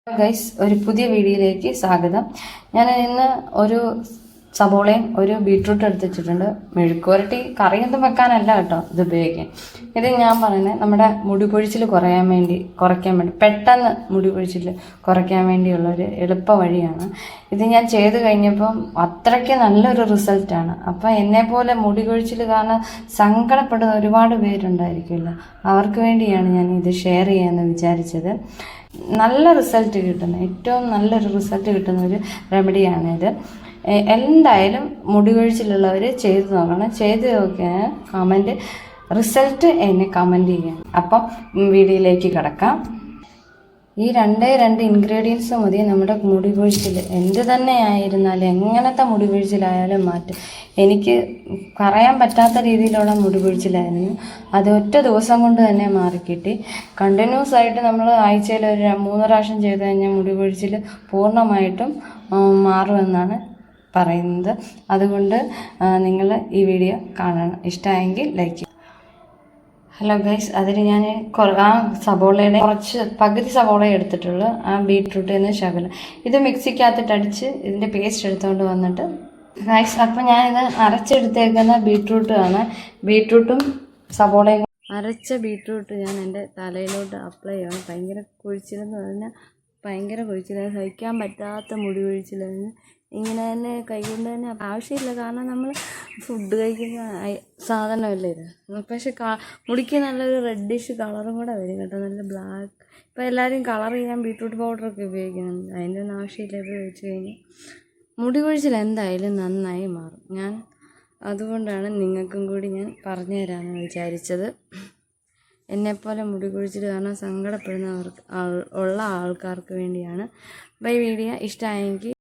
Guys, ഒരു പുതിയ വീഡിയോയിലേക്ക് സ്വാഗതം. ഞാൻ ഇന്ന് ഒരു സബോളയും ഒരു ബീട്രൂട്ട് എടുത്ത് വെച്ചിട്ടുണ്ട്. മെഴുക്കുവരട്ടി കറിയൊന്നും വെക്കാനല്ല കേട്ടോ ഇത് ഉപയോഗിക്കാൻ. ഇത് ഞാൻ പറയുന്നത് നമ്മുടെ മുടി പൊഴിച്ചിൽ കുറയ്ക്കാൻ വേണ്ടി പെട്ടെന്ന് മുടി പൊഴിച്ചിൽ കുറയ്ക്കാൻ വേണ്ടിയുള്ള ഒരു എളുപ്പ വഴിയാണ്. ഇത് ഞാൻ ചെയ്ത് കഴിഞ്ഞപ്പം അത്രയ്ക്ക് നല്ലൊരു റിസൾട്ടാണ്. അപ്പം എന്നെപ്പോലെ മുടി കൊഴിച്ചിൽ കാരണം സങ്കടപ്പെടുന്ന ഒരുപാട് പേരുണ്ടായിരിക്കുമല്ലോ, അവർക്ക് വേണ്ടിയാണ് ഞാൻ ഇത് ഷെയർ ചെയ്യാമെന്ന് വിചാരിച്ചത്. നല്ല റിസൾട്ട് കിട്ടുന്ന ഏറ്റവും നല്ലൊരു റിസൾട്ട് കിട്ടുന്ന ഒരു റെമഡിയാണിത്. എന്തായാലും മുടി കൊഴിച്ചിലുള്ളവർ ചെയ്ത് നോക്കണം. ചെയ്ത് നോക്കിയാൽ റിസൾട്ട് എന്നെ കമൻറ്റ് ചെയ്യണം. അപ്പം വീഡിയോയിലേക്ക് കിടക്കാം. ഈ രണ്ട് ഇൻഗ്രീഡിയൻസ് മതി നമ്മുടെ മുടി കൊഴിച്ചിൽ എന്ത് തന്നെ ആയിരുന്നാലും, എങ്ങനത്തെ മുടി കൊഴിച്ചിലായാലും മാറ്റും. എനിക്ക് പറയാൻ പറ്റാത്ത രീതിയിലുള്ള മുടി കൊഴിച്ചിലായിരുന്നു. അത് ഒറ്റ ദിവസം കൊണ്ട് തന്നെ മാറിക്കിട്ടി. കണ്ടിന്യൂസ് ആയിട്ട് നമ്മൾ ആഴ്ചയിൽ ഒരു 3 പ്രാവശ്യം ചെയ്ത് കഴിഞ്ഞാൽ മുടി കൊഴിച്ചിൽ പൂർണ്ണമായിട്ടും മാറുമെന്നാണ് പറയുന്നത്. അതുകൊണ്ട് നിങ്ങൾ ഈ വീഡിയോ കാണണം. ഇഷ്ടമായെങ്കിൽ ലൈക്ക് ചെയ്യും. ഹലോ ഗൈസ്, അതിന് ഞാൻ ആ സബോളയുടെ പകുതി സബോള എടുത്തിട്ടുള്ളൂ. ആ ബീട്രൂട്ടിൽ ശകലം ഇത് മിക്സിക്കകത്തിട്ട് അടിച്ച് ഇതിൻ്റെ പേസ്റ്റ് എടുത്തുകൊണ്ട് വന്നിട്ട് ഗൈസ്, അപ്പം ഞാനിത് അരച്ചെടുത്തേക്കുന്ന ബീട്രൂട്ടാണ്. ബീട്രൂട്ടും സബോളയും അരച്ച ബീട്രൂട്ട് ഞാൻ എൻ്റെ തലയിലോട്ട് അപ്ലൈ ചെയ്യണം. ഭയങ്കര കൊഴിച്ചിലെന്ന് പറഞ്ഞാൽ ഭയങ്കര കൊഴിച്ചിലാണ്, സഹിക്കാൻ പറ്റാത്ത മുടി കൊഴിച്ചിലായിരുന്നു. ഇങ്ങനെ തന്നെ കൈകൊണ്ട് തന്നെ ആവശ്യമില്ല, കാരണം നമ്മൾ ഫുഡ് കഴിക്കുന്ന സാധനമല്ലേ ഇത്. പക്ഷെ മുടിക്ക് നല്ലൊരു റെഡിഷ് കളറും കൂടെ വരും കേട്ടോ, നല്ല ബ്ലാക്ക്. ഇപ്പോൾ എല്ലാവരും കളർ ചെയ്യാൻ ബീട്രൂട്ട് പൗഡറൊക്കെ ഉപയോഗിക്കുന്നുണ്ട്. അതിൻ്റെ ഒന്നും ആവശ്യമില്ല. ഇത് വെച്ച് കഴിഞ്ഞാൽ മുടി കൊഴിച്ചിൽ എന്തായാലും നന്നായി മാറും. അതുകൊണ്ടാണ് നിങ്ങൾക്കും കൂടി ഞാൻ പറഞ്ഞു തരാമെന്ന് വിചാരിച്ചത്. എന്നെപ്പോലെ മുടി കൊഴിച്ചിൽ കാരണം സങ്കടപ്പെടുന്നവർക്ക് ആൾക്കാർക്ക് വേണ്ടിയാണ്. ഈ വീഡിയോ ഇഷ്ടമായെങ്കിൽ